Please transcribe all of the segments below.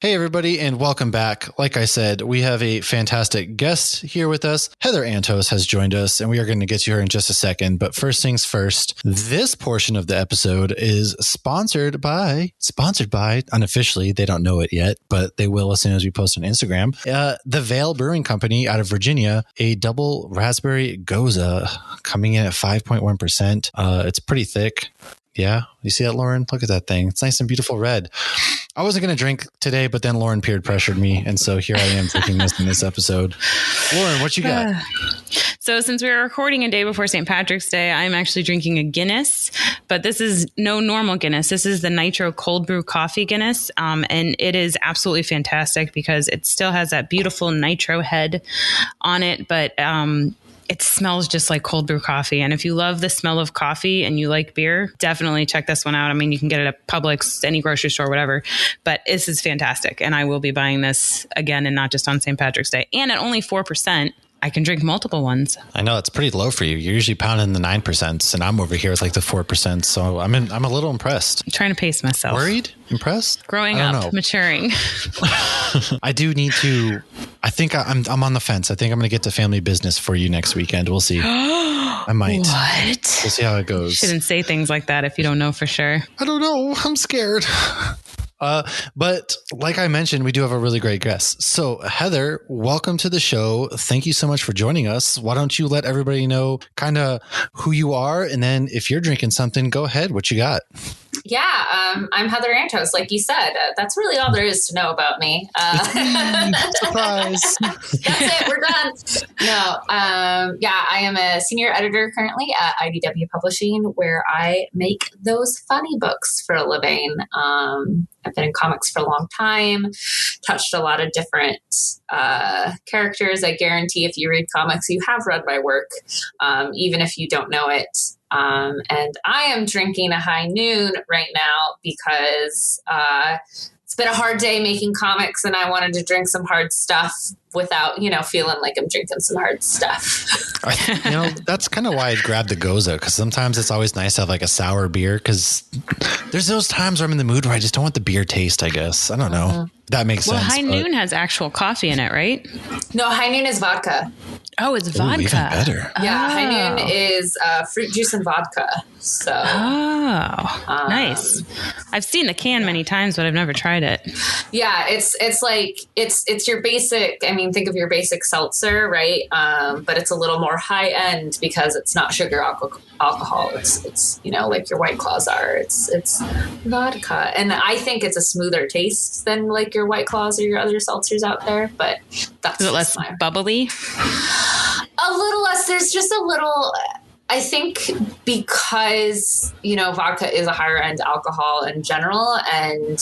Hey, everybody, and welcome back. Like I said, we have a fantastic guest here with us. Heather Antos has joined us, and we are going to get to her in just a second. But first things first, this portion of the episode is sponsored by, unofficially, they don't know it yet, but they will as soon as we post on Instagram, the Vale Brewing Company out of Virginia, a double raspberry Goza coming in at 5.1%. It's pretty thick. Yeah, you see that, Lauren? Look at that thing. It's nice and beautiful red. I wasn't going to drink today, but then Lauren peer pressured me. And so here I am drinking this in this episode. Lauren, what you got? So since we were recording a day before St. Patrick's Day, I'm actually drinking a Guinness, but this is no normal Guinness. This is the Nitro Cold Brew Coffee Guinness. And it is absolutely fantastic because it still has that beautiful nitro head on it, but it smells just like cold brew coffee. And if you love the smell of coffee and you like beer, definitely check this one out. I mean, you can get it at Publix, any grocery store, whatever, but this is fantastic. And I will be buying this again and not just on St. Patrick's Day. And at only 4%, I can drink multiple ones. I know it's pretty low for you. You're usually pounding the 9%, and I'm over here with like the 4%. So I'm a little impressed. I'm trying to pace myself. Worried? Impressed? Growing up, maturing. I do need to. I think I'm on the fence. I think I'm going to get to family business for you next weekend. We'll see. I might. What? We'll see how it goes. Shouldn't say things like that if you don't know for sure. I don't know. I'm scared. But like I mentioned, we do have a really great guest. So Heather, welcome to the show. Thank you so much for joining us. Why don't you let everybody know kind of who you are? And then if you're drinking something, go ahead. What you got? Yeah, I'm Heather Antos. Like you said, that's really all there is to know about me. Surprise. That's it. We're done. No. I am a senior editor currently at IDW Publishing, where I make those funny books for a living. I've been in comics for a long time, touched a lot of different characters. I guarantee if you read comics, you have read my work, even if you don't know it. And I am drinking a High Noon right now because it's been a hard day making comics and I wanted to drink some hard stuff without, feeling like I'm drinking some hard stuff. That's kind of why I grabbed the Goza, because sometimes it's always nice to have like a sour beer, because there's those times where I'm in the mood where I just don't want the beer taste, I guess. I don't know. That makes sense. Well, High Noon has actual coffee in it, right? No, High Noon is vodka. Oh, it's vodka. Even better. Yeah, High Noon is fruit juice and vodka. So, nice. I've seen the can many times, but I've never tried it. Yeah, it's like it's your basic. I mean, think of your basic seltzer, right? But it's a little more high end because it's not sugar alcohol. It's like your White Claws are. It's vodka, and I think it's a smoother taste than like your White Claws or your other seltzers out there. But that's is it less bubbly? A little less. There's just a little. I think because, vodka is a higher end alcohol in general, and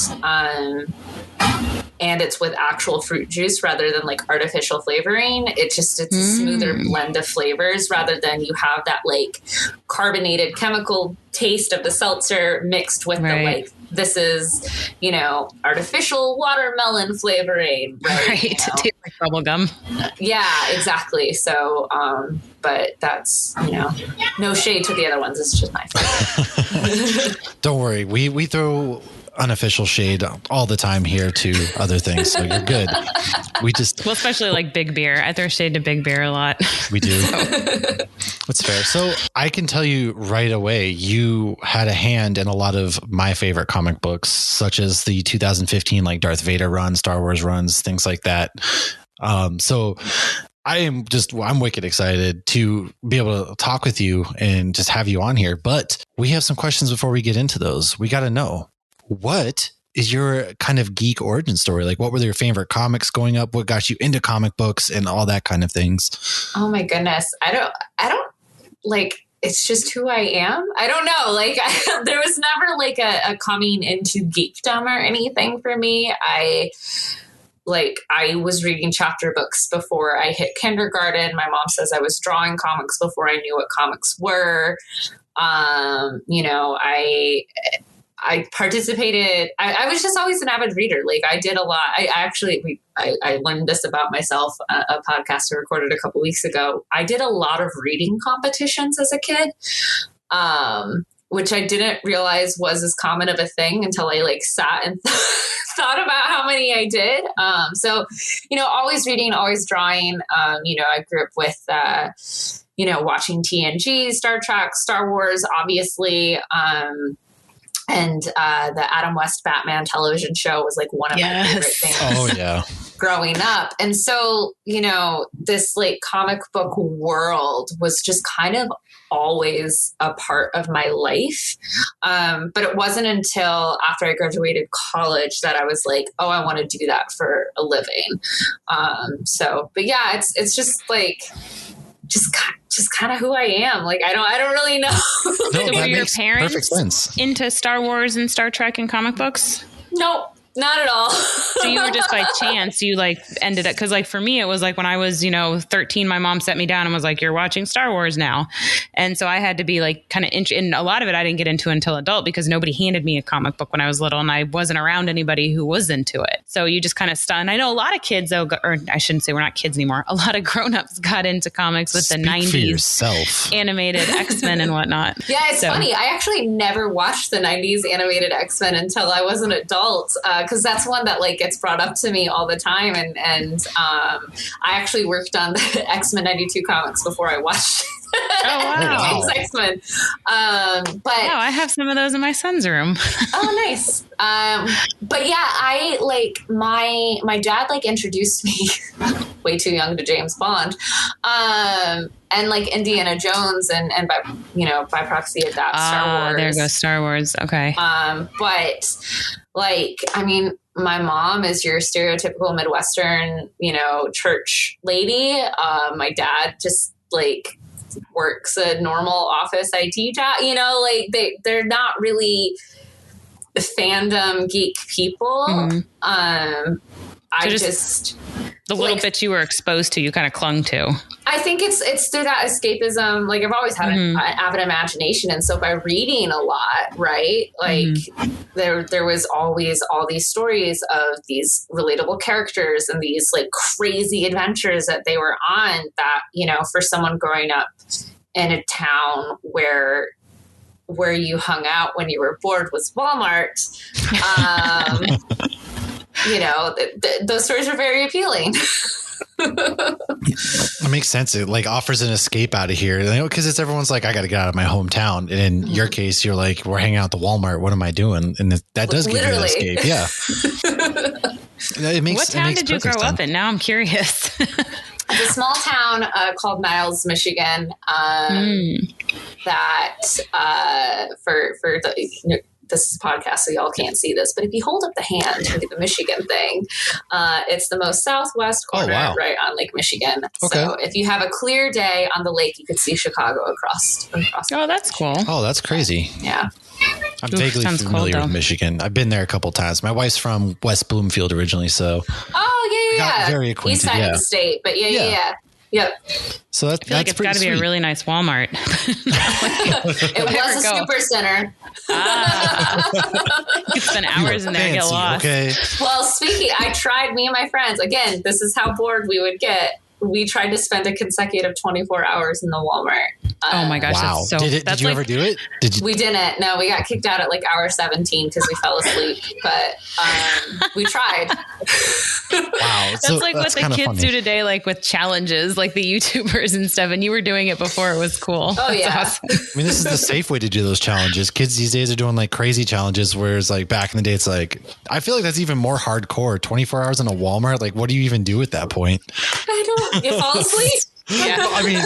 it's with actual fruit juice rather than like artificial flavoring. It's a smoother blend of flavors rather than you have that like carbonated chemical taste of the seltzer mixed with the like, this is, artificial watermelon flavoring. Right. It tastes like bubble gum. Yeah, exactly. So, but that's, no shade to the other ones. It's just my favorite. Don't worry. We throw unofficial shade all the time here to other things. So you're good. Especially like big beer. I throw shade to big beer a lot. We do. That's fair. So I can tell you right away, you had a hand in a lot of my favorite comic books, such as the 2015, like Darth Vader run, Star Wars runs, things like that. So I'm wicked excited to be able to talk with you and just have you on here. But we have some questions before we get into those. We got to know, what is your kind of geek origin story? Like, what were your favorite comics growing up? What got you into comic books and all that kind of things? Oh my goodness. I don't like, it's just who I am. I don't know. Like there was never like a coming into geekdom or anything for me. I was reading chapter books before I hit kindergarten. My mom says I was drawing comics before I knew what comics were. I participated. I was just always an avid reader. Like I did a lot. I learned this about myself. A podcast I recorded a couple weeks ago. I did a lot of reading competitions as a kid, which I didn't realize was as common of a thing until I like sat and thought about how many I did. So, always reading, always drawing. I grew up with, watching TNG, Star Trek, Star Wars, obviously. And the Adam West Batman television show was like one of my favorite things. Oh, yeah. Growing up. And so, this like comic book world was just kind of always a part of my life. But it wasn't until after I graduated college that I was like, oh, I want to do that for a living. But yeah, it's just like, just kind of who I am. Like, I don't really know. No, So were your perfect parents sense. into Star Wars and Star Trek and comic books? Nope. Not at all. So you were just by chance, you like ended up, because like for me, it was like when I was, 13, my mom set me down and was like, you're watching Star Wars now. And so I had to be like kind of, and a lot of it I didn't get into until adult because nobody handed me a comic book when I was little and I wasn't around anybody who was into it. So you just kind of stunned. I know a lot of kids though, or I shouldn't say we're not kids anymore. A lot of grownups got into comics with Speak the 90s for yourself. animated X-Men and whatnot. Yeah, it's funny. I actually never watched the 90s animated X-Men until I was an adult. Cause that's one that like gets brought up to me all the time. And I actually worked on the X-Men 92 comics before I watched Oh, wow. X-Men. Wow, I have some of those in my son's room. Oh, nice. But yeah, I like my dad like introduced me way too young to James Bond. And like Indiana Jones and by proxy of that, Star Wars. There goes Star Wars. Okay. But like, I mean, my mom is your stereotypical Midwestern, church lady. My dad just like works a normal office IT job, like they're not really fandom geek people. Mm-hmm. The little bit you were exposed to, you kind of clung to. I think it's through that escapism. Like I've always had an avid imagination. And so by reading a lot, right? Like there was always all these stories of these relatable characters and these like crazy adventures that they were on that, for someone growing up in a town where you hung out when you were bored was Walmart. Those stories are very appealing. It makes sense. It like offers an escape out of here, because it's everyone's like, I got to get out of my hometown. And in your case, you're like, we're hanging out at the Walmart. What am I doing? And that does give you an escape. Yeah. What town did you grow up in? Now I'm curious. It's a small town called Niles, Michigan. That for the this is a podcast, so y'all can't see this, but if you hold up the hand to the Michigan thing, it's the most southwest corner, right on Lake Michigan. Okay. So if you have a clear day on the lake, you could see Chicago across. Oh, that's cool. Oh, that's crazy. Yeah. I'm vaguely familiar with Michigan. I've been there a couple times. My wife's from West Bloomfield originally, so got very acquainted. East side of the state, but yeah. Yep. So that's like it's got to be a really nice Walmart. It was a super center. You could spend hours in there and get lost. Okay. Well, me and my friends, again, this is how bored we would get. We tried to spend a consecutive 24 hours in the Walmart. Oh my gosh. Wow. Did you ever do it? We didn't. No, we got kicked out at like hour 17 because we fell asleep, but we tried. Wow. That's like what the kids do today, like with challenges, like the YouTubers and stuff. And you were doing it before it was cool. Oh, that's yeah. awesome. I mean, this is the safe way to do those challenges. Kids these days are doing like crazy challenges, whereas like back in the day, it's like, I feel like that's even more hardcore. 24 hours in a Walmart. Like, what do you even do at that point? You fall asleep? Yeah. I mean,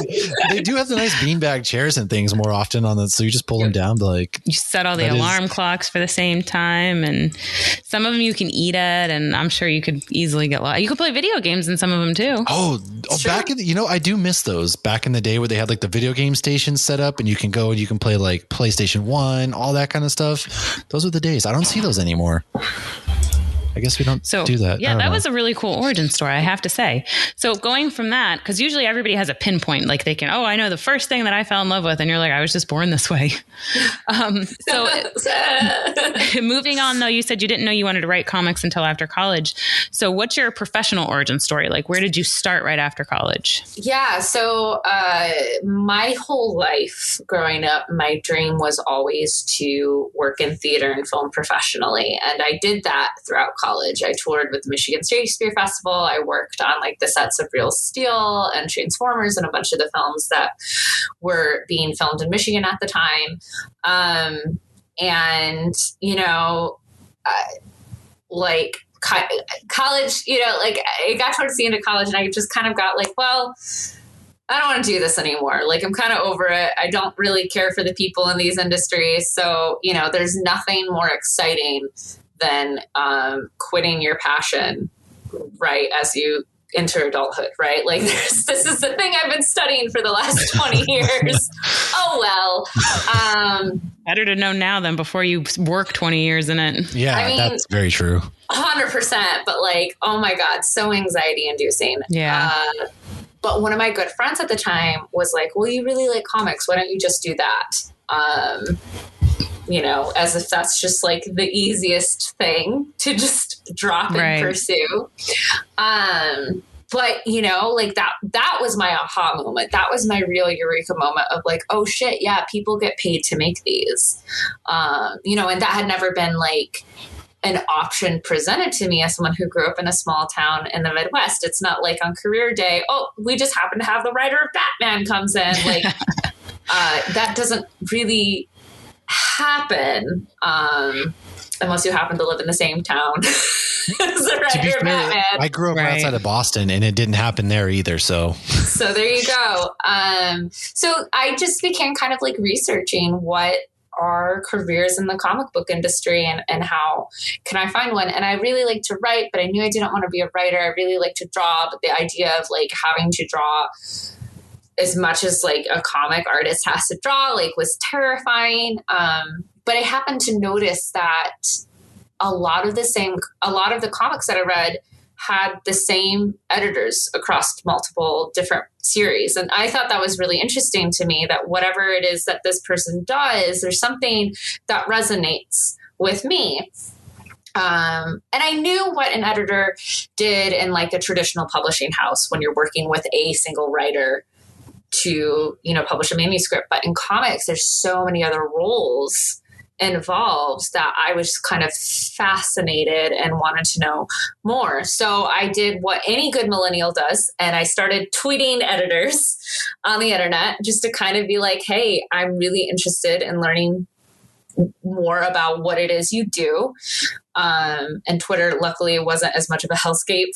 they do have the nice beanbag chairs and things more often on the, so you just pull them down to like. You set all the alarm clocks for the same time, and some of them you can eat at, and I'm sure you could easily get lost. You could play video games in some of them too. Oh, back in I do miss those back in the day where they had like the video game stations set up and you can go and you can play like PlayStation 1, all that kind of stuff. Those are the days. I don't see those anymore. I guess we don't do that. Yeah, that was a really cool origin story, I have to say. So going from that, because usually everybody has a pinpoint, like they can, I know the first thing that I fell in love with, and you're like, I was just born this way. So moving on, though, you said you didn't know you wanted to write comics until after college. So what's your professional origin story? Like, where did you start right after college? Yeah, so my whole life growing up, my dream was always to work in theater and film professionally. And I did that throughout college. I toured with the Michigan Shakespeare Festival. I worked on like the sets of Real Steel and Transformers and a bunch of the films that were being filmed in Michigan at the time. And, you know, like college, you know, like it got towards the end of college and I just kind of got like, well, I don't want to do this anymore. Like, I'm kind of over it. I don't really care for the people in these industries. So, you know, there's nothing more exciting than quitting your passion, right, as you enter adulthood, right? Like, this is the thing I've been studying for the last 20 years. Oh, well. Better to know now than before you work 20 years in it. Yeah, I mean, that's very true. 100%. But like, oh my God, so anxiety inducing. Yeah. But one of my good friends at the time was like, well, you really like comics. Why don't you just do that? You know, as if that's just like the easiest thing to just drop and pursue. But, you know, like that was my aha moment. That was my real eureka moment of like, oh shit, yeah, people get paid to make these. You know, and that had never been like an option presented to me as someone who grew up in a small town in the Midwest. It's not like on career day, oh, we just happen to have the writer of Batman comes in. Like, that doesn't really happen unless you happen to live in the same town as the writer of Batman. I grew up outside of Boston and it didn't happen there either. So there you go. So I just began kind of like researching what are careers in the comic book industry and how can I find one? And I really like to write, but I knew I didn't want to be a writer. I really like to draw, but the idea of like having to draw as much as like a comic artist has to draw, like was terrifying. But I happened to notice that a lot of the comics that I read had the same editors across multiple different series. And I thought that was really interesting to me, that whatever it is that this person does, there's something that resonates with me. And I knew what an editor did in like a traditional publishing house when you're working with a single writer to, you know, publish a manuscript. But in comics, there's so many other roles involved that I was kind of fascinated and wanted to know more. So I did what any good millennial does, and I started tweeting editors on the internet just to kind of be like, hey, I'm really interested in learning more about what it is you do. And Twitter, luckily, wasn't as much of a hellscape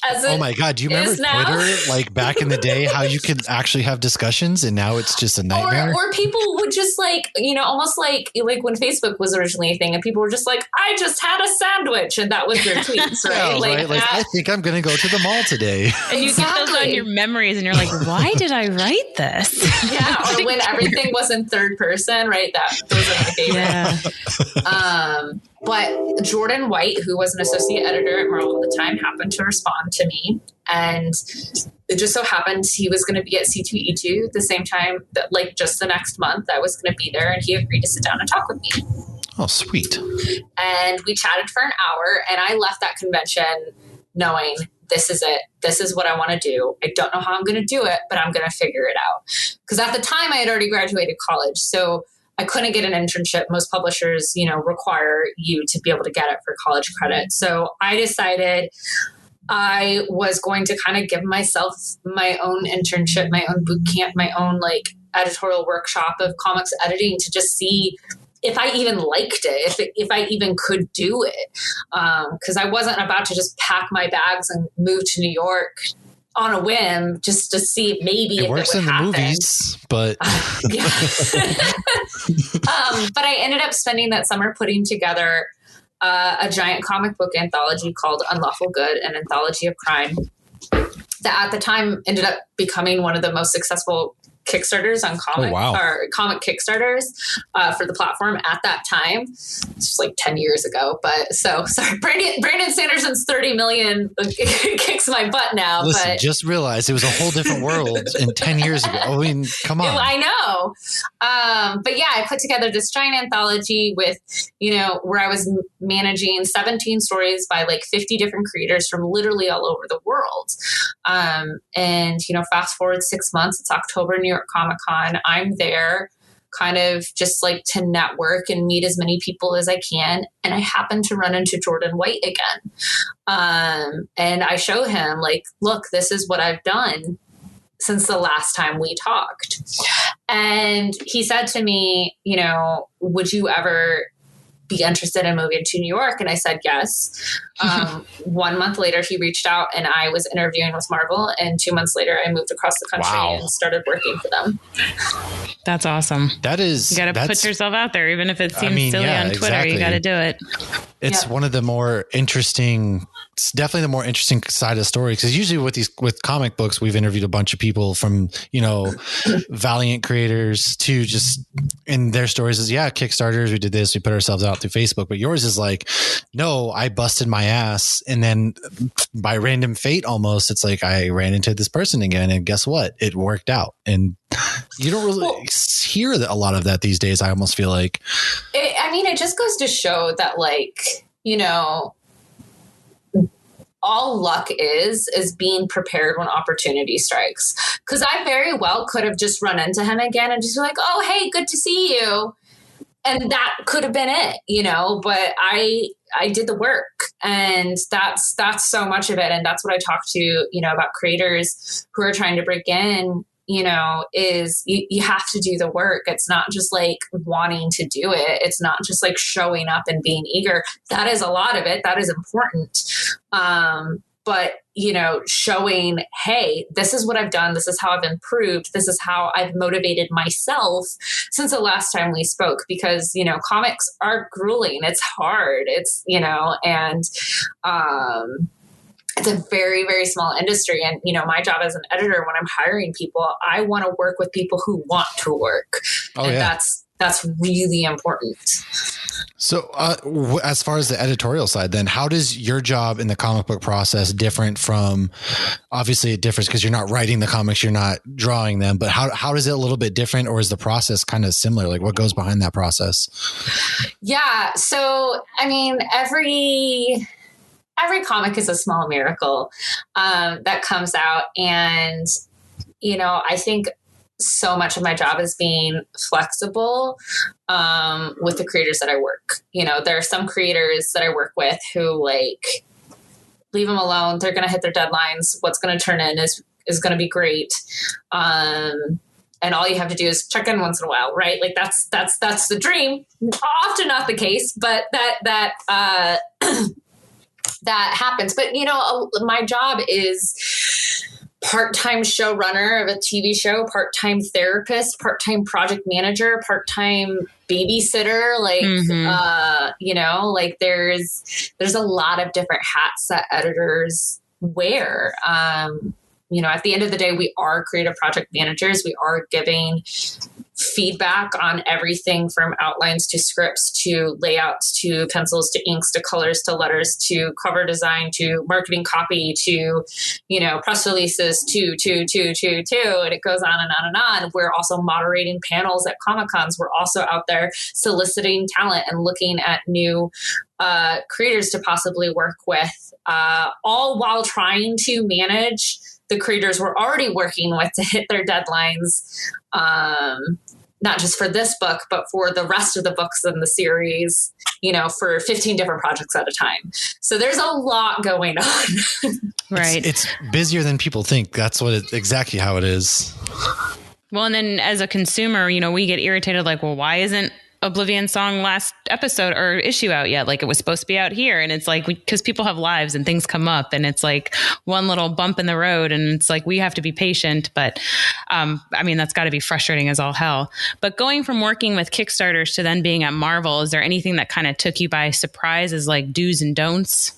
as it Oh my God. Do you remember Twitter, like back in the day, how you could actually have discussions and now it's just a nightmare? Or people would just like, you know, almost like when Facebook was originally a thing and people were just like, I just had a sandwich. And that was their tweets, right? Like I think I'm going to go to the mall today. And you get those on your memories and you're like, why did I write this? Yeah. Or when everything was in third person, right? Those are my favorite. Yeah. But Jordan White, who was an associate editor at Marvel at the time, happened to respond to me. And it just so happened he was going to be at C2E2 the same time, that, like just the next month I was going to be there. And he agreed to sit down and talk with me. Oh, sweet. And we chatted for an hour and I left that convention knowing this is it. This is what I want to do. I don't know how I'm going to do it, but I'm going to figure it out. Because at the time I had already graduated college. So I couldn't get an internship. Most publishers, you know, require you to be able to get it for college credit. So I decided I was going to kind of give myself my own internship, my own boot camp, my own like editorial workshop of comics editing to just see if I even liked it, if I even could do it. Because I wasn't about to just pack my bags and move to New York on a whim just to see if maybe it works in happen. The movies, but but I ended up spending that summer putting together a giant comic book anthology called Unlawful Good, an anthology of crime that at the time ended up becoming one of the most successful Kickstarters on comic Kickstarters for the platform at that time. It's just like 10 years ago. But so sorry, Brandon Sanderson's 30 million kicks my butt now. Listen, but just realize it was a whole different world in 10 years ago. I mean, come on. I know. But yeah, I put together this giant anthology with, you know, where I was managing 17 stories by like 50 different creators from literally all over the world. And, you know, fast forward 6 months, it's October, New York Comic Con. I'm there kind of just like to network and meet as many people as I can. And I happened to run into Jordan White again. And I show him like, look, this is what I've done since the last time we talked. And he said to me, you know, would you ever be interested in moving to New York? And I said, yes. 1 month later, he reached out and I was interviewing with Marvel. And 2 months later, I moved across the country and started working for them. That's awesome. That is, you got to put yourself out there, even if it seems silly on Twitter, exactly. You got to do it. It's one of the more interesting, it's definitely the more interesting side of the story. Cause usually with comic books, we've interviewed a bunch of people from, you know, Valiant creators to just in their stories is Kickstarters. We did this, we put ourselves out through Facebook, but yours is like, no, I busted my ass. And then by random fate, almost, it's like, I ran into this person again and guess what? It worked out. And you don't really hear a lot of that these days. I almost feel like, it just goes to show that, like, you know, all luck is being prepared when opportunity strikes. Because I very well could have just run into him again and just be like, oh, hey, good to see you. And that could have been it, you know, but I did the work, and that's so much of it. And that's what I talk to, you know, about creators who are trying to break in, you know, is you have to do the work. It's not just like wanting to do it. It's not just like showing up and being eager. That is a lot of it. That is important. But, you know, showing, hey, this is what I've done. This is how I've improved. This is how I've motivated myself since the last time we spoke, because, you know, comics are grueling. It's hard. It's, you know, and, it's a very, very small industry. And, you know, my job as an editor, when I'm hiring people, I want to work with people who want to work. That's really important. So as far as the editorial side, then how does your job in the comic book process different from, obviously it differs because you're not writing the comics, you're not drawing them, but how is it a little bit different, or is the process kind of similar? Like what goes behind that process? Yeah. So, I mean, every comic is a small miracle that comes out. And, you know, I think so much of my job is being flexible with the creators that I work. You know, there are some creators that I work with who, like, leave them alone. They're going to hit their deadlines. What's going to turn in is going to be great. And all you have to do is check in once in a while, right? Like that's the dream. Often not the case, but that happens. But, you know, my job is part-time showrunner of a TV show, part-time therapist, part-time project manager, part-time babysitter. Like, you know, like there's a lot of different hats that editors wear. You know, at the end of the day, we are creative project managers. We are giving feedback on everything from outlines to scripts to layouts to pencils to inks to colors to letters to cover design to marketing copy to, you know, press releases to, and it goes on and on and on. We're also moderating panels at Comic-Cons. We're also out there soliciting talent and looking at new creators to possibly work with, all while trying to manage the creators we're already working with to hit their deadlines, not just for this book, but for the rest of the books in the series, you know, for 15 different projects at a time. So there's a lot going on. Right. It's busier than people think. That's exactly how it is. Well, and then as a consumer, you know, we get irritated like, well, why isn't Oblivion Song last episode or issue out yet? Like it was supposed to be out here. And it's like, because people have lives and things come up and it's like one little bump in the road. And it's like, we have to be patient. But I mean, that's got to be frustrating as all hell. But going from working with Kickstarters to then being at Marvel, is there anything that kind of took you by surprise as like do's and don'ts?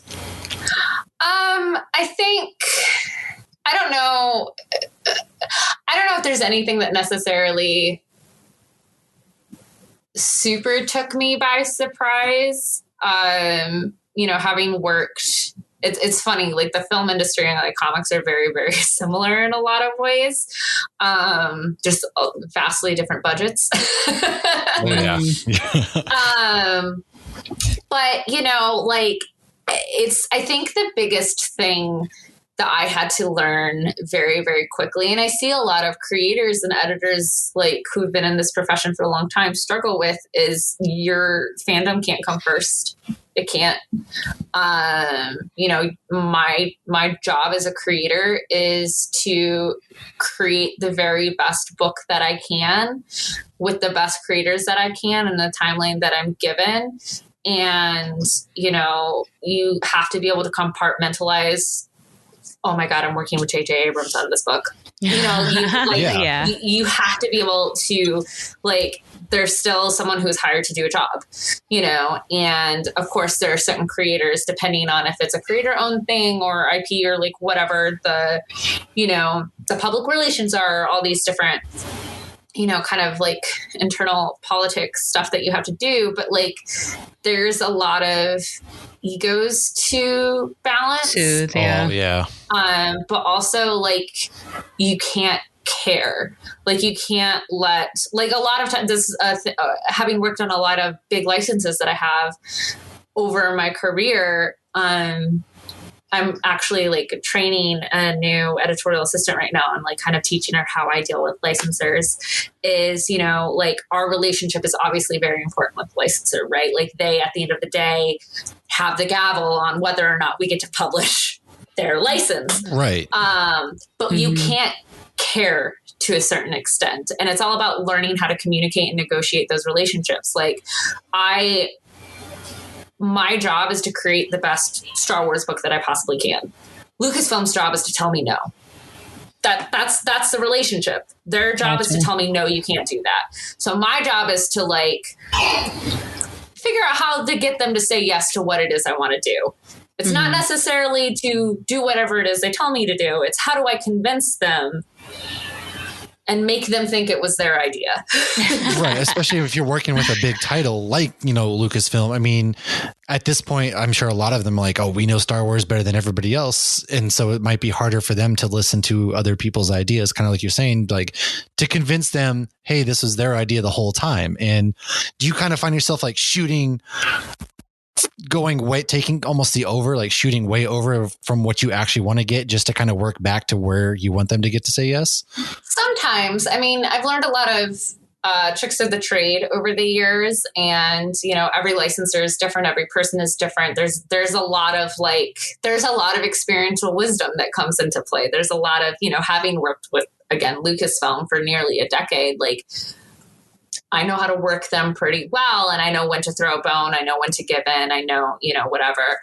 I think, I don't know if there's anything that necessarily super took me by surprise. You know, having worked, it's funny, like the film industry and like comics are very, very similar in a lot of ways. Just vastly different budgets. Oh, yeah. But, you know, like I think the biggest thing that I had to learn very, very quickly. And I see a lot of creators and editors like who've been in this profession for a long time struggle with is your fandom can't come first. It can't. You know, my job as a creator is to create the very best book that I can with the best creators that I can in the timeline that I'm given. And, you know, you have to be able to compartmentalize. Oh my God, I'm working with J.J. Abrams on this book. You know, you have to be able to, like, there's still someone who's hired to do a job, you know, and of course there are certain creators, depending on if it's a creator owned thing or IP or like whatever the, you know, the public relations are, all these different, you know, kind of like internal politics stuff that you have to do. But like, there's a lot of egos to balance. Oh, yeah. But also like you can't care. Like you can't let, like a lot of times this, having worked on a lot of big licenses that I have over my career, I'm actually like training a new editorial assistant right now and like kind of teaching her how I deal with licensors is, you know, like our relationship is obviously very important with the licensor, right? Like they, at the end of the day, have the gavel on whether or not we get to publish their license. Right. But you can't care to a certain extent. And it's all about learning how to communicate and negotiate those relationships. Like my job is to create the best Star Wars book that I possibly can. Lucasfilm's job is to tell me no. That's the relationship. Their job is to tell me, no, you can't do that. So my job is to like figure out how to get them to say yes to what it is I want to do. It's not necessarily to do whatever it is they tell me to do. It's how do I convince them and make them think it was their idea. Right. Especially if you're working with a big title like, you know, Lucasfilm. I mean, at this point, I'm sure a lot of them are like, oh, we know Star Wars better than everybody else. And so it might be harder for them to listen to other people's ideas, kind of like you're saying, like to convince them, hey, this was their idea the whole time. And do you kind of find yourself like taking almost the over, like shooting way over from what you actually want to get just to kind of work back to where you want them to get to say yes? Sometimes. I mean, I've learned a lot of tricks of the trade over the years, and, you know, every licensor is different. Every person is different. There's a lot of experiential wisdom that comes into play. There's a lot of, you know, having worked with, again, Lucasfilm for nearly a decade, like, I know how to work them pretty well, and I know when to throw a bone. I know when to give in. I know, you know, whatever.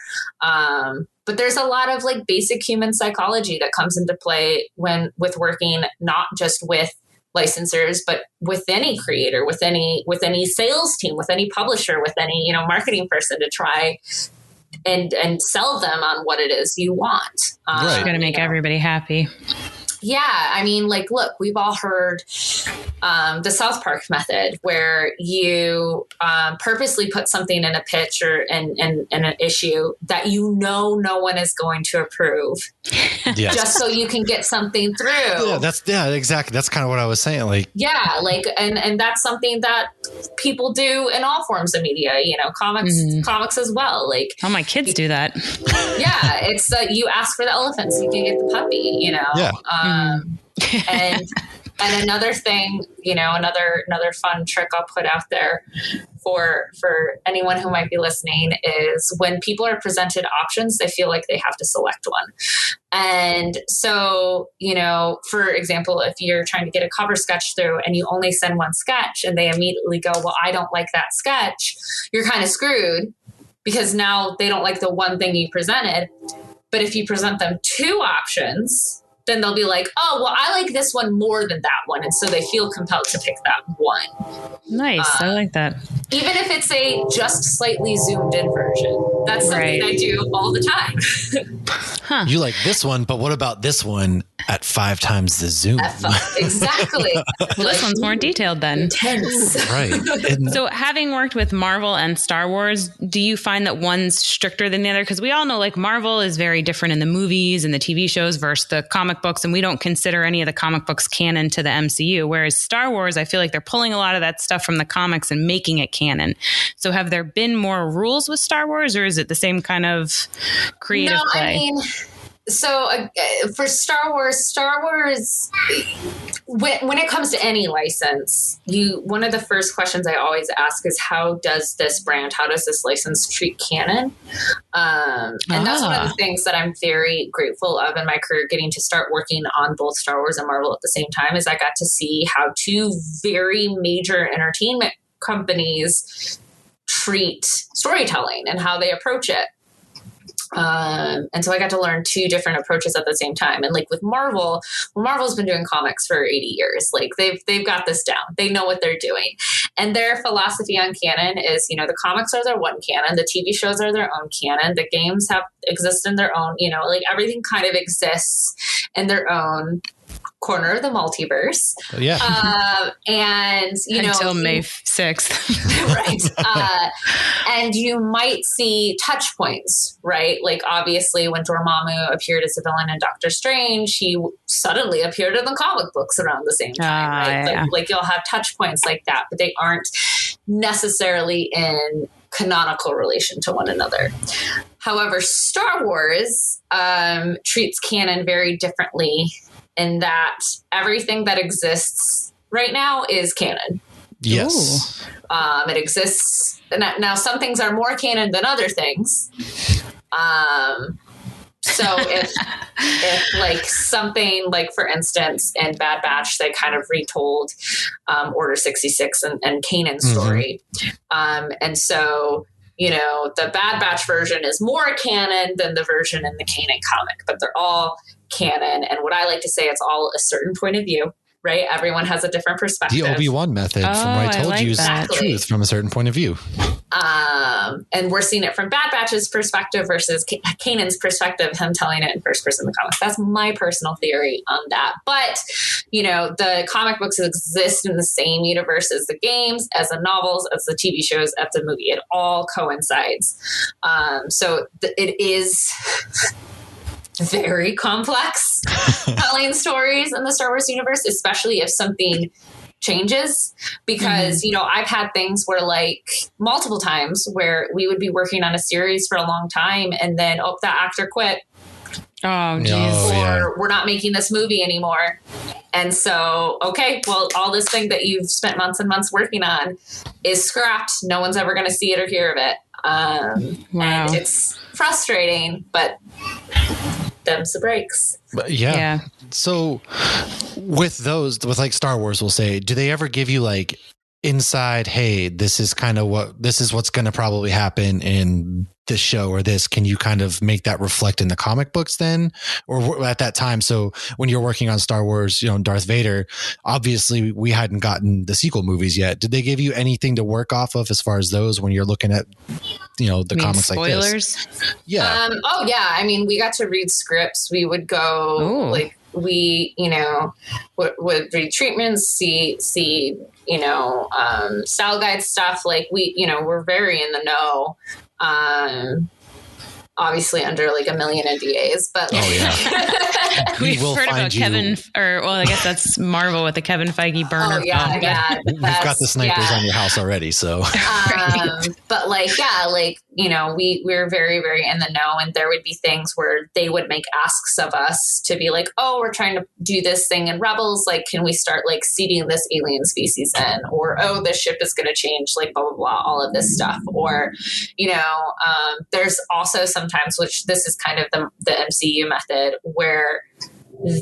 But there's a lot of like basic human psychology that comes into play with working not just with licensors, but with any creator, with any sales team, with any publisher, with any, you know, marketing person to try and sell them on what it is you want. Right. You're going to make everybody happy. Yeah. I mean, like, look, we've all heard the South Park method, where you purposely put something in a pitch or in an issue that you know no one is going to approve, yes, just so you can get something through. Yeah, exactly. That's kind of what I was saying. Like, yeah, like, and that's something that people do in all forms of media. You know, comics as well. Like, oh, my kids do that. Yeah, it's you ask for the elephant so you can get the puppy. You know. Yeah. And another thing, you know, another fun trick I'll put out there for anyone who might be listening is when people are presented options, they feel like they have to select one. And so, you know, for example, if you're trying to get a cover sketch through and you only send one sketch and they immediately go, well, I don't like that sketch, you're kind of screwed because now they don't like the one thing you presented. But if you present them two options, then they'll be like, oh, well, I like this one more than that one. And so they feel compelled to pick that one. Nice. I like that. Even if it's a just slightly zoomed in version. That's something I do all the time. Huh. You like this one, but what about this one at 5 times the zoom? Exactly. Well, this one's more detailed then. Intense. Right. So having worked with Marvel and Star Wars, do you find that one's stricter than the other? Because we all know like Marvel is very different in the movies and the TV shows versus the comic books, and we don't consider any of the comic books canon to the MCU. Whereas Star Wars, I feel like they're pulling a lot of that stuff from the comics and making it canon. So have there been more rules with Star Wars, or is it the same kind of creative play? I mean, So for Star Wars, when it comes to any license, one of the first questions I always ask is, how does this license treat canon? And that's one of the things that I'm very grateful of in my career, getting to start working on both Star Wars and Marvel at the same time, is I got to see how two very major entertainment companies treat storytelling and how they approach it. And so I got to learn two different approaches at the same time. And like with Marvel, Marvel's been doing comics for 80 years. Like they've got this down. They know what they're doing. And their philosophy on canon is, the comics are their one canon, the TV shows are their own canon, the games exist in their own, like everything kind of exists in their own corner of the multiverse. Yeah. And, until May 6th. Right. And you might see touch points, right? Like obviously when Dormammu appeared as a villain in Doctor Strange, he suddenly appeared in the comic books around the same time, right? Yeah. Like you'll have touch points like that, but they aren't necessarily in canonical relation to one another. However, Star Wars treats canon very differently, in that everything that exists right now is canon. Yes. It exists. Now, some things are more canon than other things. So if like something like, for instance, in Bad Batch, they kind of retold Order 66 and Kanan's story. And so, the Bad Batch version is more canon than the version in the Kanan comic, but they're all canon. And what I like to say, it's all a certain point of view, right? Everyone has a different perspective. The Obi-Wan method, from what I told you, is truth from a certain point of view. And we're seeing it from Bad Batch's perspective versus Kanan's perspective, him telling it in first person in the comics. That's my personal theory on that. But, the comic books exist in the same universe as the games, as the novels, as the TV shows, as the movie. It all coincides. So it is very complex telling stories in the Star Wars universe, especially if something changes, because I've had things where, like, multiple times where we would be working on a series for a long time and then the actor quit. Oh, geez. Or we're not making this movie anymore. And so, okay, well, all this thing that you've spent months and months working on is scrapped. No one's ever going to see it or hear of it. And it's frustrating, but them's the breaks. But yeah. So with like Star Wars, we'll say, do they ever give you like inside, hey, this is what's going to probably happen in this show or this? Can you kind of make that reflect in the comic books then, or at that time? So when you're working on Star Wars, Darth Vader, obviously we hadn't gotten the sequel movies yet. Did they give you anything to work off of as far as those when you're looking at, the comics spoilers? Like this? Yeah. I mean, we got to read scripts. We would go we, would read treatments, see, style guide stuff. Like we're very in the know. Obviously under like a million NDAs, but we've heard about Kevin, I guess that's Marvel with the Kevin Feige burner. We've got the snipers on your house already, so. But we're very, very in the know, and there would be things where they would make asks of us to be like, oh, we're trying to do this thing in Rebels, like, can we start like seeding this alien species in, or oh, this ship is going to change, like blah blah blah, all of this stuff, or there's also sometimes, which this is kind of the MCU method, where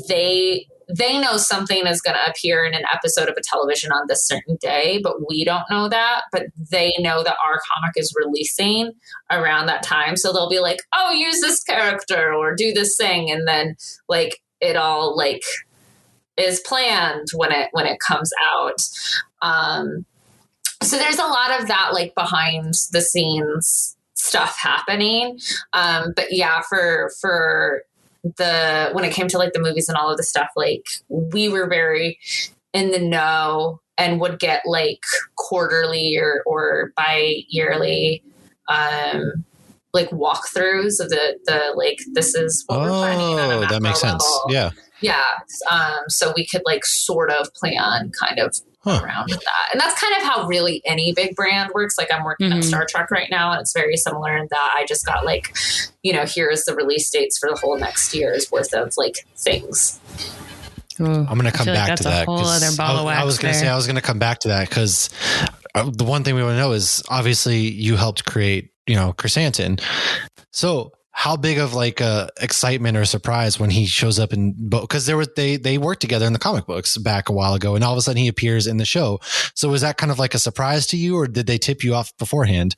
they know something is going to appear in an episode of a television on this certain day, but we don't know that. But they know that our comic is releasing around that time. So they'll be like, oh, use this character or do this thing. And then like it all like is planned when it comes out. So there's a lot of that like behind the scenes stuff happening. But yeah, for when it came to like the movies and all of the stuff, like we were very in the know and would get like quarterly or bi-yearly like walkthroughs of the like, this is what we're finding on a macro that makes sense. level. Yeah. So we could like sort of plan kind of around that. And that's kind of how really any big brand works. Like I'm working on Star Trek right now, and it's very similar in that I just got like, here's the release dates for the whole next year's worth of like things. Ooh, I'm going to come back to that. A whole other ball of wax. I was going to say, I was going to come back to that because the one thing we want to know is obviously you helped create, Chrysanthemum. So how big of like excitement or surprise when he shows up in because they worked together in the comic books back a while ago, and all of a sudden he appears in the show. So was that kind of like a surprise to you, or did they tip you off beforehand?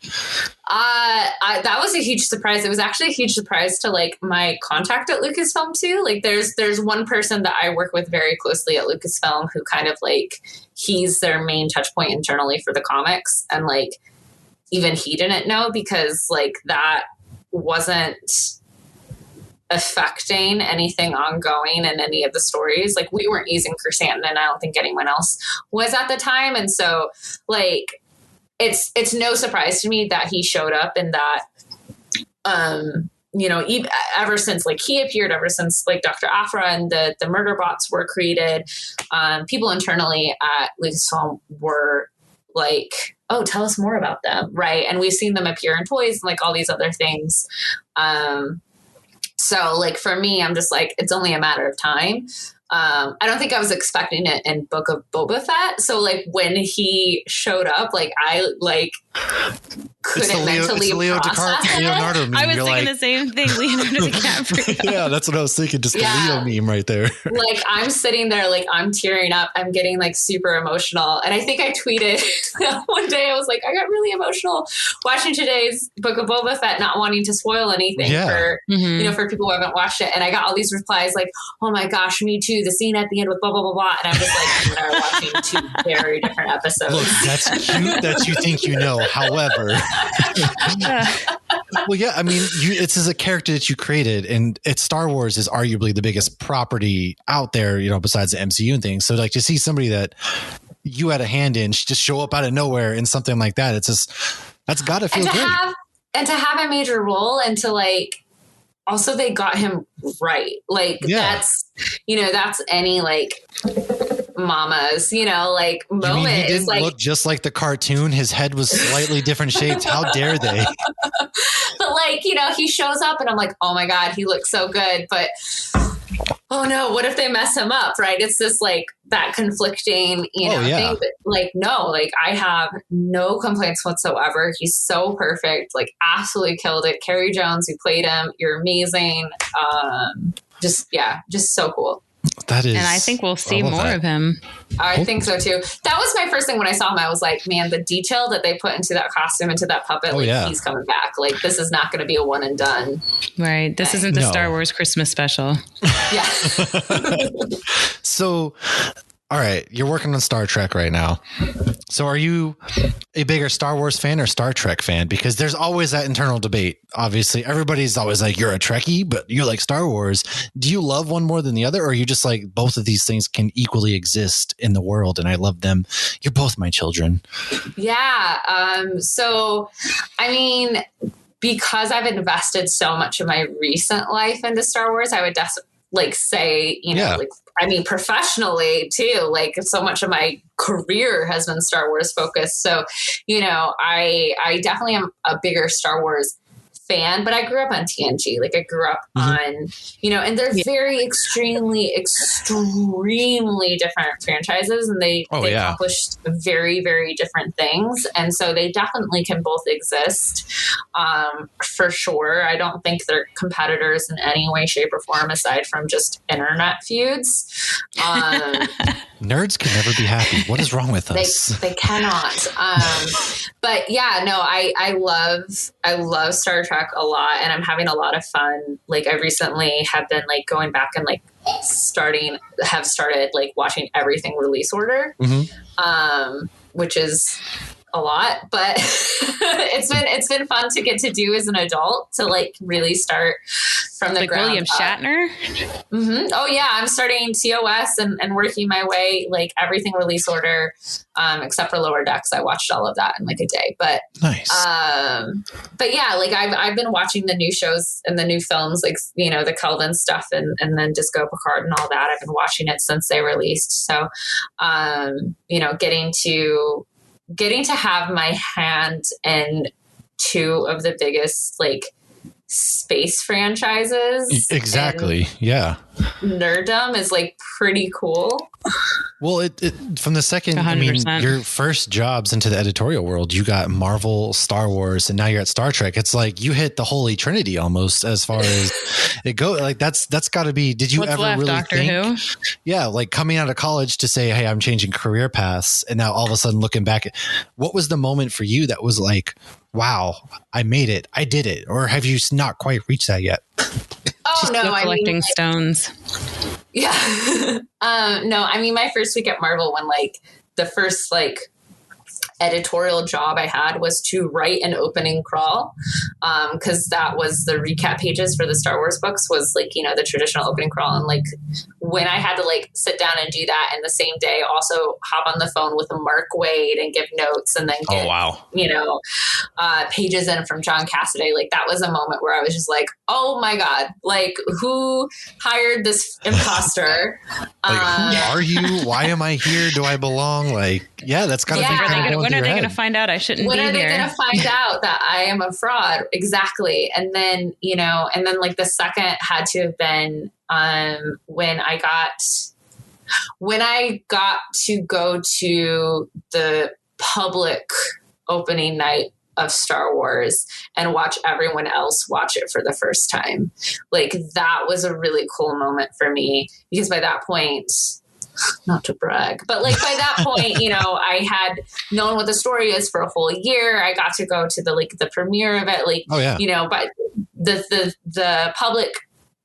That was a huge surprise. It was actually a huge surprise to like my contact at Lucasfilm too. Like there's one person that I work with very closely at Lucasfilm who kind of like, he's their main touch point internally for the comics. And like, even he didn't know because like that wasn't affecting anything ongoing in any of the stories. Like we weren't using Chrysanthemum, and I don't think anyone else was at the time. And so like, it's no surprise to me that he showed up and that, ever since like he appeared, ever since like Dr. Aphra and the murder bots were created, people internally at Lucasfilm were like, oh, tell us more about them. Right. And we've seen them appear in toys and like all these other things. So like for me, I'm just like, it's only a matter of time. I don't think I was expecting it in Book of Boba Fett. So like when he showed up, like I like couldn't mentally process it. Leonardo meme. I was You're thinking like, the same thing, Leonardo DiCaprio. Yeah, that's what I was thinking. Just the Leo meme right there. Like I'm sitting there, like I'm tearing up. I'm getting like super emotional. And I think I tweeted one day, I was like, I got really emotional watching today's Book of Boba Fett, not wanting to spoil anything for, for people who haven't watched it. And I got all these replies like, oh my gosh, me too. The scene at the end with blah, blah, blah, blah. And I'm just like, you and I are watching two very different episodes. Look, that's cute that you think you know. However, well, yeah, I mean, it's as a character that you created, and Star Wars is arguably the biggest property out there, besides the MCU and things. So like to see somebody that you had a hand in just show up out of nowhere in something like that, it's just, that's got to feel great. And to have a major role and to like, also they got him right. Like that's any like mama's, like moment. He didn't like, look just like the cartoon. His head was slightly different shaped. How dare they? But like, he shows up and I'm like, oh my God, he looks so good. But oh no, what if they mess him up? Right. It's just like that conflicting, thing. But like, no, like I have no complaints whatsoever. He's so perfect. Like absolutely killed it. Carrie Jones, who played him, you're amazing. Just so cool. That is, and I think we'll see more of him. I think so too. That was my first thing when I saw him. I was like, man, the detail that they put into that costume, into that puppet, he's coming back. Like this is not going to be a one and done. Right. This isn't the Star Wars Christmas special. Yeah. So, all right, you're working on Star Trek right now. So are you a bigger Star Wars fan or Star Trek fan? Because there's always that internal debate. Obviously, everybody's always like, you're a Trekkie, but you like Star Wars. Do you love one more than the other? Or are you just like, both of these things can equally exist in the world and I love them? You're both my children. Yeah. So, I mean, because I've invested so much of my recent life into Star Wars, I would say, professionally too, like so much of my career has been Star Wars focused. So, I definitely am a bigger Star Wars fan, but I grew up on TNG. Like I grew up on, and they're very extremely different franchises, and they accomplished very, very different things. And so they definitely can both exist for sure. I don't think they're competitors in any way, shape, or form aside from just internet feuds. Nerds can never be happy. What is wrong with us? They cannot. But yeah, no, I love Star Trek a lot, and I'm having a lot of fun. Like I recently have been like going back and like started like watching everything release order, which is a lot, but it's been fun to get to do as an adult, to like really start from the like ground William up. Shatner. Oh yeah, I'm starting TOS and working my way, like everything release order, except for Lower Decks. I watched all of that in like a day. But Nice. but yeah, like I've been watching the new shows and the new films, like the Kelvin stuff and then Disco Picard and all that. I've been watching it since they released. So getting to have my hand in two of the biggest like space franchises. Exactly. Yeah. Nerddom is like pretty cool. Well, it from the second, 100%. your first jobs into the editorial world, you got Marvel, Star Wars, and now you're at Star Trek. It's like you hit the holy trinity almost as far as it goes. Like that's got to be. Did you What's ever left, really Doctor think? Who? Yeah, like coming out of college to say, "Hey, I'm changing career paths," and now all of a sudden looking back, what was the moment for you that was like, "Wow, I made it, I did it," or have you not quite reached that yet? Oh She's still collecting stones. Yeah. No, I mean, my first week at Marvel, when like the first like editorial job I had was to write an opening crawl, because that was the recap pages for the Star Wars books, was like the traditional opening crawl. And like when I had to like sit down and do that, and the same day also hop on the phone with Mark Wade and give notes, and then get pages in from John Cassaday, like that was a moment where I was just like, oh my god, like who hired this imposter? Like, who are you? Why am I here? Do I belong? Like, yeah, that's gotta be kind of when are they going to find out I shouldn't be here? When are they going to find out that I am a fraud? Exactly. And then, like the second had to have been when I got to go to the public opening night of Star Wars and watch everyone else watch it for the first time. Like that was a really cool moment for me, because by that point, not to brag, but like by that point, I had known what the story is for a whole year. I got to go to the premiere of it, like, but the public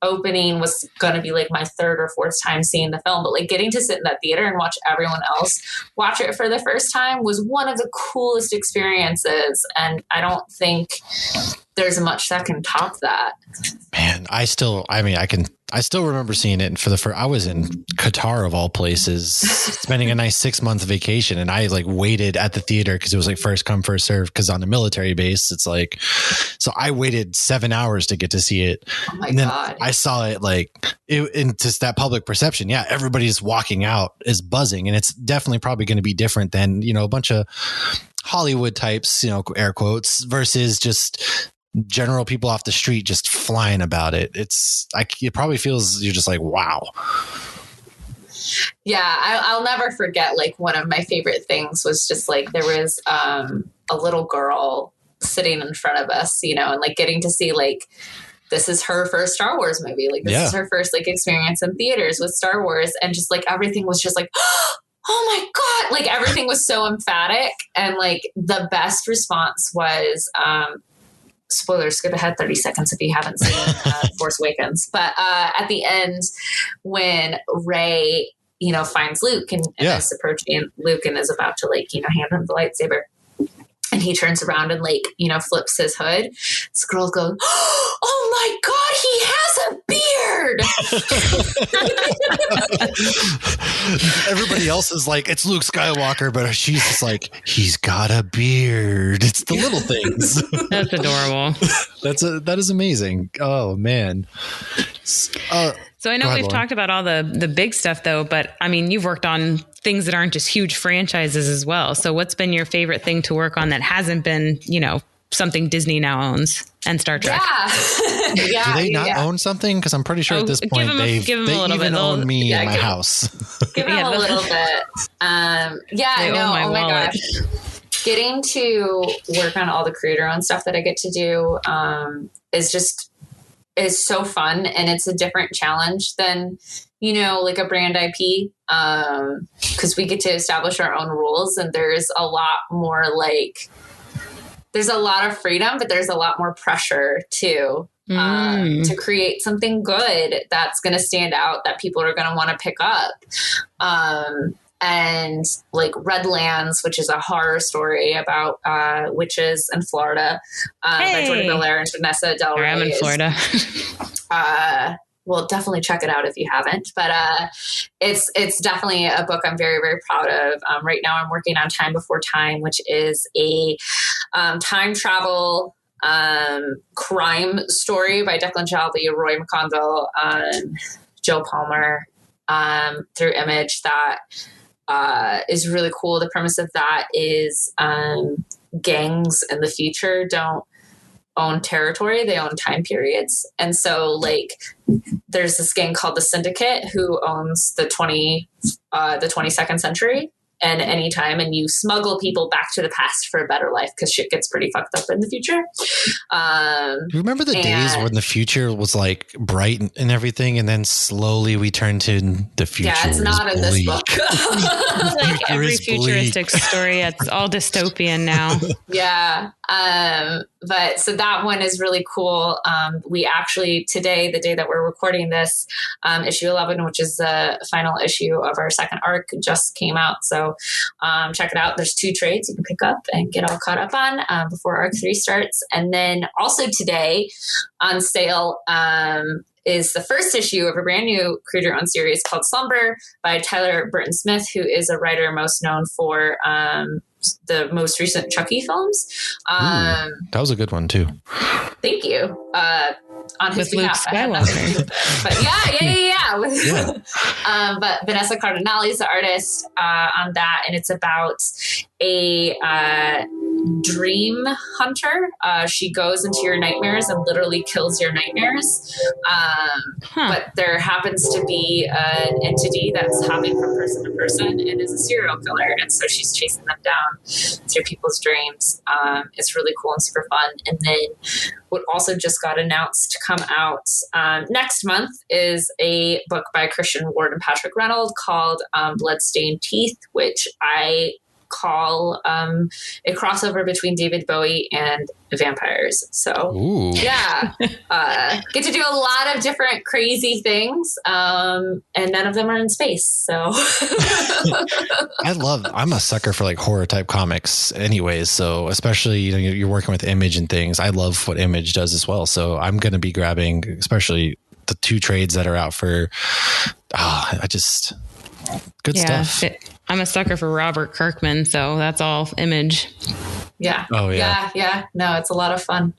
opening was going to be like my third or fourth time seeing the film, but like getting to sit in that theater and watch everyone else watch it for the first time was one of the coolest experiences. And I don't think there's much that can top that. Man, I still remember seeing it for the first. I was in Qatar of all places, spending a nice 6-month vacation, and I like waited at the theater because it was like first come first serve. Because on a military base, it's like, so I waited 7 hours to get to see it. Oh my and then God. I saw it in just that public perception. Yeah, everybody's walking out is buzzing, and it's definitely probably going to be different than a bunch of Hollywood types, air quotes, versus just general people off the street just flying about it. It probably feels, you're just like, wow. Yeah, I'll never forget, like one of my favorite things was just like there was a little girl sitting in front of us, and like getting to see like this is her first Star Wars movie. Like this is her first like experience in theaters with Star Wars, and just like everything was just like, oh my God, like everything was so emphatic. And like the best response was spoilers, skip ahead 30 seconds if you haven't seen Force Awakens. But at the end, when Rey, finds Luke and is approaching Luke and is about to like, hand him the lightsaber. And he turns around and like, flips his hood. This girl goes, oh my God, he has a beard. Everybody else is like, it's Luke Skywalker, but she's just like, he's got a beard. It's the little things. That's adorable. That is amazing. Oh man. So I know we've talked about all the big stuff though, but I mean, you've worked on things that aren't just huge franchises as well. So what's been your favorite thing to work on that hasn't been, something Disney now owns and Star Trek? Yeah. Do they not own something? Because I'm pretty sure at this point they even own me in my house. Give them a little bit. They own my wallet. Gosh. Getting to work on all the creator-owned stuff that I get to do is so fun, and it's a different challenge than like a brand IP, because we get to establish our own rules, and there's a lot more there's a lot of freedom, but there's a lot more pressure too, to create something good that's going to stand out, that people are going to want to pick up. and like Redlands, which is a horror story about witches in Florida, by Jordan Belair and Vanessa Del Rey. I'm in Florida. Well, definitely check it out if you haven't. But it's definitely a book I'm very, very proud of. Right now I'm working on Time Before Time, which is a time travel crime story by Declan Shalvey, Roy McConville, Joe Palmer, through Image that is really cool. The premise of that is gangs in the future don't own territory, they own time periods. And so like there's this gang called the Syndicate who owns the 22nd century and anytime, and you smuggle people back to the past for a better life because shit gets pretty fucked up in the future. Do you remember the days when the future was like bright and everything, and then slowly we turned to the future? Yeah, it's not in this book. It's like every futuristic story, it's all dystopian now. Yeah. But so that one is really cool. We actually today, the day that we're recording this, issue 11, which is the final issue of our second arc, just came out. So check it out. There's 2 trades you can pick up and get all caught up on before arc 3 starts. And then also today on sale is the first issue of a brand new Create Your Own series called Slumber by Tyler Burton Smith, who is a writer most known for the most recent Chucky films. That was a good one too. Thank you. On his With behalf, Luke Skywalker. But yeah. But Vanessa Cardinale is the artist on that, and it's about a dream hunter. She goes into your nightmares and literally kills your nightmares. But there happens to be an entity that's hopping from person to person and is a serial killer, and so she's chasing them down through people's dreams. It's really cool and super fun. And then what also just got announced to come out next month is a book by Christian Ward and Patrick Reynolds called Bloodstained Teeth, which I call a crossover between David Bowie and vampires. So yeah, get to do a lot of different crazy things, and none of them are in space. So I'm a sucker for like horror type comics anyways. So especially, you're working with Image and things. I love what Image does as well. So I'm going to be grabbing, especially the 2 trades that are out for, good stuff. I'm a sucker for Robert Kirkman, so that's all Image. Yeah. Oh yeah. Yeah. No, it's a lot of fun.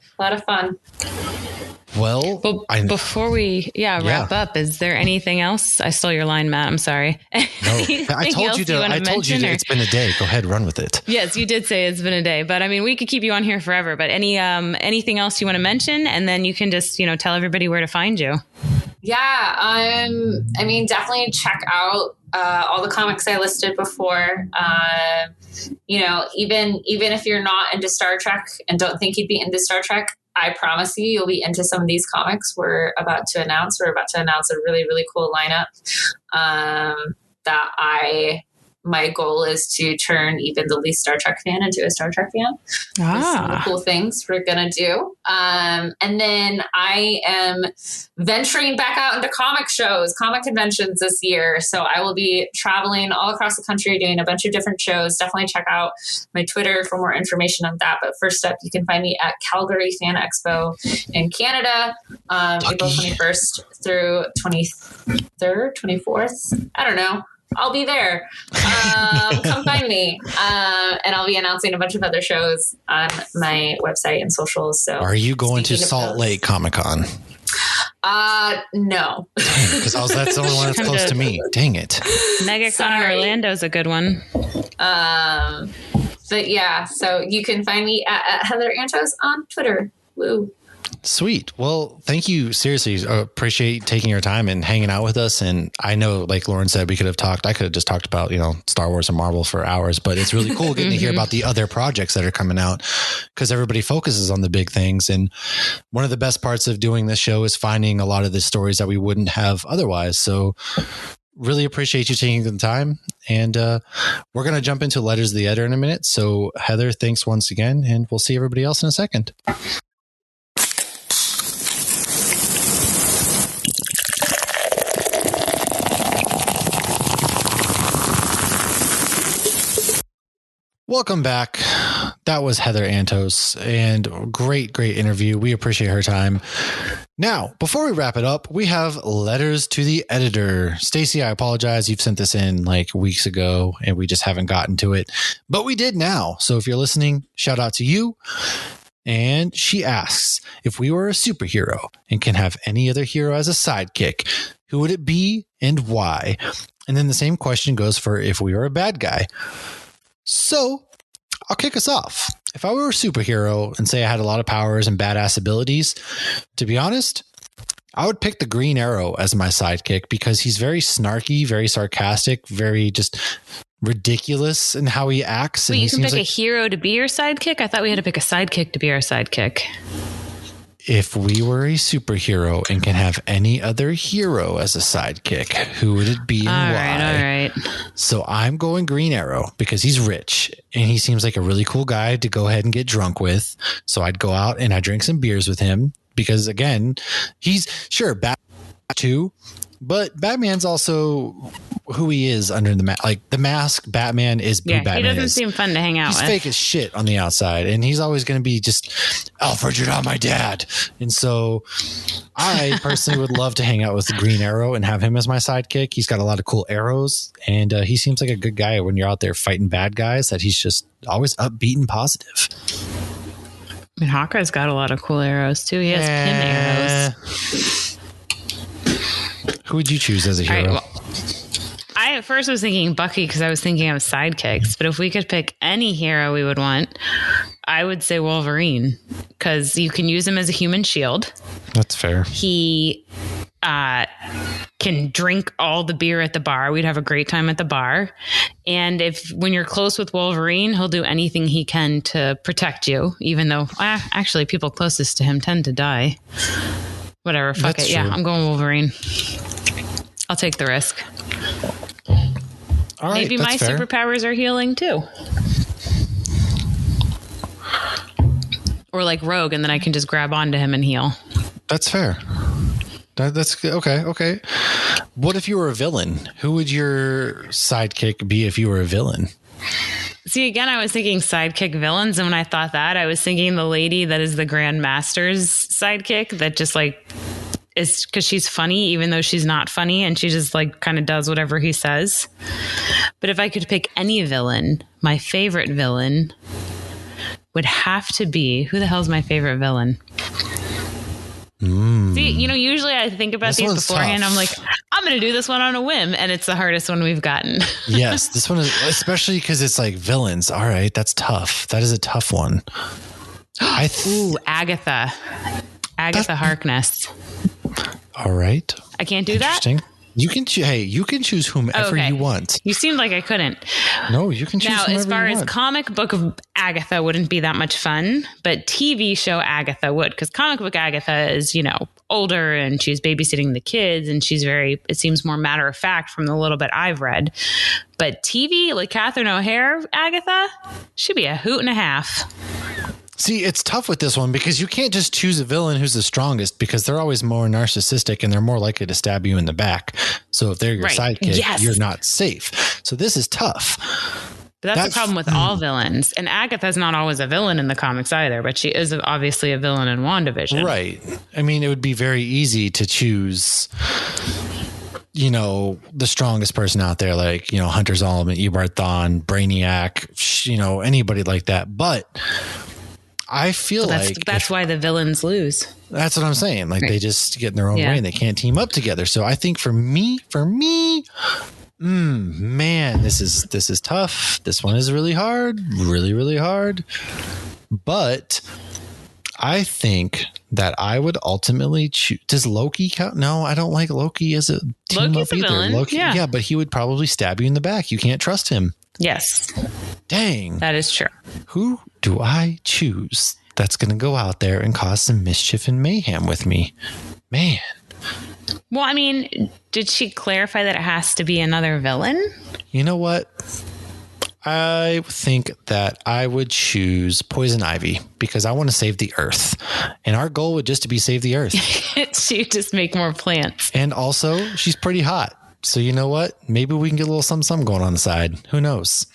Well, before we wrap up, is there anything else? I stole your line, Matt. I'm sorry. No, I told you it's been a day. Go ahead, run with it. Yes, you did say it's been a day, but I mean, we could keep you on here forever. But anything else you want to mention, and then you can just tell everybody where to find you. Yeah. I mean, definitely check out all the comics I listed before. Even if you're not into Star Trek and don't think you'd be into Star Trek, I promise you'll be into some of these comics we're about to announce. We're about to announce a really, really cool lineup that my goal is to turn even the least Star Trek fan into a Star Trek fan. Some of the cool things we're going to do. And then I am venturing back out into comic shows, comic conventions this year. So I will be traveling all across the country doing a bunch of different shows. Definitely check out my Twitter for more information on that. But first up, you can find me at Calgary Fan Expo in Canada, April 21st through 23rd, 24th. I don't know. I'll be there. Come find me. And I'll be announcing a bunch of other shows on my website and socials. So are you going to Salt Lake Comic Con? No. Because that's the only one that's close to me. Dang it. MegaCon Orlando is a good one. But yeah, so you can find me at Heather Antos on Twitter. Woo. Sweet. Well, thank you. Seriously, appreciate taking your time and hanging out with us. And I know, like Lauren said, I could have just talked about, Star Wars and Marvel for hours, but it's really cool getting to hear about the other projects that are coming out because everybody focuses on the big things. And one of the best parts of doing this show is finding a lot of the stories that we wouldn't have otherwise. So really appreciate you taking the time. And we're going to jump into Letters of the Editor in a minute. So Heather, thanks once again, and we'll see everybody else in a second. Welcome back. That was Heather Antos, and great interview. We appreciate her time. Now, before we wrap it up, we have letters to the editor. Stacy, I apologize. You've sent this in like weeks ago, and we just haven't gotten to it, but we did now. So if you're listening, shout out to you. And she asks, if we were a superhero and can have any other hero as a sidekick, who would it be and why? And then the same question goes for if we were a bad guy. So I'll kick us off. If I were a superhero and say I had a lot of powers and badass abilities, to be honest, I would pick the Green Arrow as my sidekick because he's very snarky, very sarcastic, very just ridiculous in how he acts. Wait, and you can pick a hero to be your sidekick? I thought we had to pick a sidekick to be our sidekick. If we were a superhero and can have any other hero as a sidekick, who would it be and why? All right. So I'm going Green Arrow because he's rich and he seems like a really cool guy to go ahead and get drunk with. So I'd go out and I'd drink some beers with him because, again, he's sure bad too, but Batman's also who he is under the mask. Like the mask, Batman is who Batman is. He doesn't seem fun to hang out with. He's fake as shit on the outside, and he's always going to be just, Alfred, you're not my dad. And so I personally would love to hang out with the Green Arrow and have him as my sidekick. He's got a lot of cool arrows, and he seems like a good guy when you're out there fighting bad guys, that he's just always upbeat and positive. I mean, Hawkeye's got a lot of cool arrows, too. He has pin arrows. Who would you choose as a hero? Right, well, I at first was thinking Bucky because I was thinking of sidekicks. But if we could pick any hero we would want, I would say Wolverine because you can use him as a human shield. That's fair. He can drink all the beer at the bar. We'd have a great time at the bar. And when you're close with Wolverine, he'll do anything he can to protect you, even though actually people closest to him tend to die. Whatever. Fuck That's it. true. Yeah, I'm going Wolverine. I'll take the risk. All right, maybe my fair. superpowers are healing too. Or like Rogue, and then I can just grab onto him and heal. That's fair. That's okay. What if you were a villain? Who would your sidekick be if you were a villain? See, again, I was thinking sidekick villains. And when I thought that, I was thinking the lady that is the Grand Master's sidekick that just like is because she's funny, even though she's not funny. And she just like kind of does whatever he says. But if I could pick any villain, my favorite villain would have to be, who the hell's my favorite villain? See, usually I think about these beforehand. Tough. I'm like, I'm going to do this one on a whim. And it's the hardest one we've gotten. Yes, this one is, especially because it's like villains. All right, that's tough. That is a tough one. Ooh, Agatha. Agatha Harkness. All right. I can't do that? You can you can choose whomever you want. You seemed like I couldn't. No, you can choose now, whomever as far you as want. comic book of Agatha wouldn't be that much fun, but TV show Agatha would, because comic book Agatha is, older and she's babysitting the kids and she's it seems more matter of fact from the little bit I've read. But TV, like Catherine O'Hare Agatha, should be a hoot and a half. See, it's tough with this one because you can't just choose a villain who's the strongest because they're always more narcissistic and they're more likely to stab you in the back. So if they're your sidekick, you're not safe. So this is tough. But that's the problem with all villains. And Agatha's not always a villain in the comics either, but she is obviously a villain in WandaVision. Right. I mean, it would be very easy to choose, the strongest person out there, like, Hunter Zolomon, Eobard Thawne, Brainiac, anybody like that. But I feel that's why the villains lose. That's what I'm saying. Like they just get in their own way and they can't team up together. So I think for me, man, this is tough. This one is really hard, really, really hard. But I think that I would ultimately choose. Does Loki count? No, I don't like Loki as a team Loki's up either. A villain. Yeah, but he would probably stab you in the back. You can't trust him. Yes. Dang. That is true. Who do I choose that's going to go out there and cause some mischief and mayhem with me? Man. Well, I mean, did she clarify that it has to be another villain? You know what? I think that I would choose Poison Ivy because I want to save the Earth. And our goal would just to be save the Earth. She just make more plants. And also, she's pretty hot. So you know what? Maybe we can get a little something going on the side. Who knows?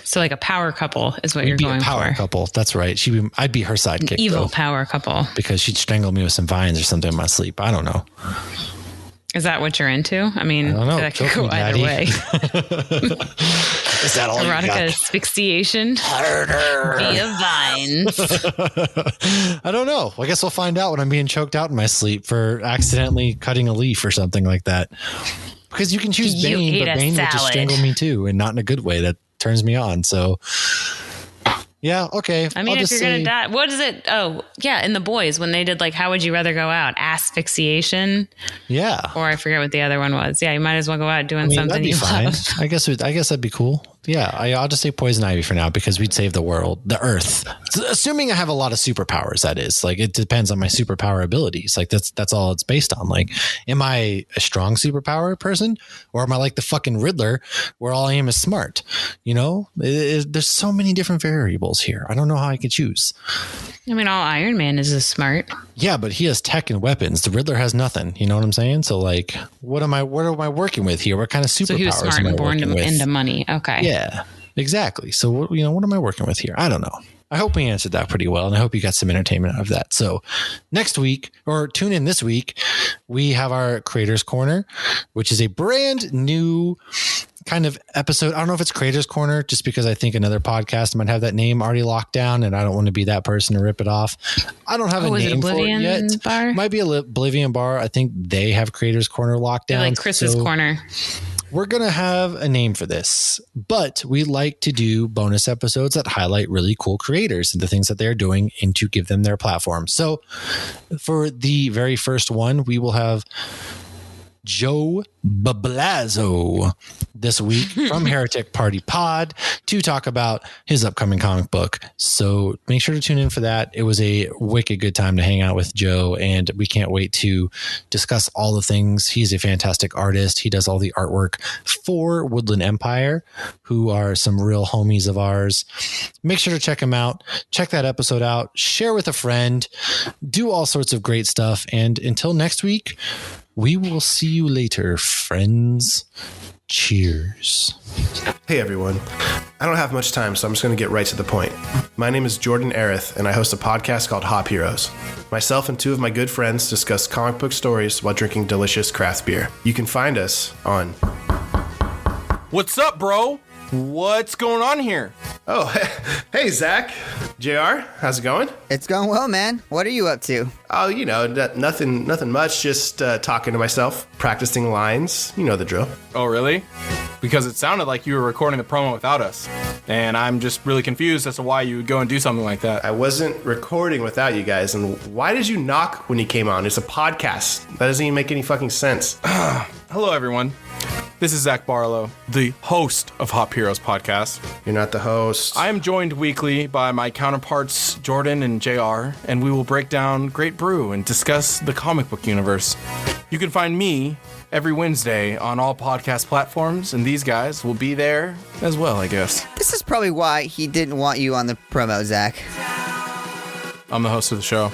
So like a power couple is what We'd you're be going a power for. couple. That's right. I'd be her sidekick. Evil though, power couple. because she'd strangle me with some vines or something in my sleep. I don't know. Is that what you're into? I mean, I don't know. that could Choke go me, either Daddy. way. Is that all Erotica you got? asphyxiation Harder. via vines. I don't know. I guess we'll find out when I'm being choked out in my sleep for accidentally cutting a leaf or something like that. Because you can choose You Bane, ate but a Bane would just salad. strangle me too, and not in a good way. That turns me on. So, yeah, okay. I mean, I'll if just you're say, going to die, what is it? Oh, yeah. In The Boys, when they did like, how would you rather go out? Asphyxiation? yeah, Or I forget what the other one was. Yeah, you might as well go out doing I mean, something that'd be you fine. love. I guess that'd be cool. Yeah, I'll just say poison ivy for now because we'd save the world, the earth. So, assuming I have a lot of superpowers, that is. Like, it depends on my superpower abilities. Like, that's all it's based on. Like, am I a strong superpower person, or am I like the fucking Riddler, where all I am is smart? You know, there's so many different variables here. I don't know how I could choose. I mean, all Iron Man is smart. Yeah, but he has tech and weapons. The Riddler has nothing. You know what I'm saying? So, like, what am I working with here? What kind of superpowers So he was smart am I and born working with? into money. Okay. Yeah, exactly. So, what am I working with here? I don't know. I hope we answered that pretty well, and I hope you got some entertainment out of that. So next week, or tune in this week, we have our Creators Corner, which is a brand new kind of episode. I don't know if it's Creators Corner, just because I think another podcast might have that name already locked down, and I don't want to be that person to rip it off. I don't have a name for it yet. Bar? Might be Oblivion Bar. I think they have Creators Corner locked down. Like Chris's Corner. We're going to have a name for this, but we like to do bonus episodes that highlight really cool creators and the things that they're doing and to give them their platform. So for the very first one, we will have Joe Bablazzo this week from Heretic Party Pod to talk about his upcoming comic book. So make sure to tune in for that. It was a wicked good time to hang out with Joe, and we can't wait to discuss all the things. He's a fantastic artist. He does all the artwork for Woodland Empire, who are some real homies of ours. Make sure to check him out. Check that episode out. Share with a friend. Do all sorts of great stuff. And until next week, we will see you later, friends. Cheers. Hey everyone. I don't have much time, so I'm just going to get right to the point. My name is Jordan Arith, and I host a podcast called Hop Heroes. Myself and two of my good friends discuss comic book stories while drinking delicious craft beer. You can find us on... What's up, bro? What's going on here? Oh, hey Zach. JR, how's it going? It's going well, man. What are you up to? Oh, nothing much. Just talking to myself, practicing lines. You know the drill. Oh, really? Because it sounded like you were recording the promo without us. And I'm just really confused as to why you would go and do something like that. I wasn't recording without you guys. And why did you knock when you came on? It's a podcast. That doesn't even make any fucking sense. Hello, everyone. This is Zach Barlow, the host of Hop Heroes podcast. You're not the host. I am joined weekly by my counterparts, Jordan and JR, and we will break down Great Brew and discuss the comic book universe. You can find me every Wednesday on all podcast platforms, and these guys will be there as well, I guess. This is probably why he didn't want you on the promo, Zach. I'm the host of the show.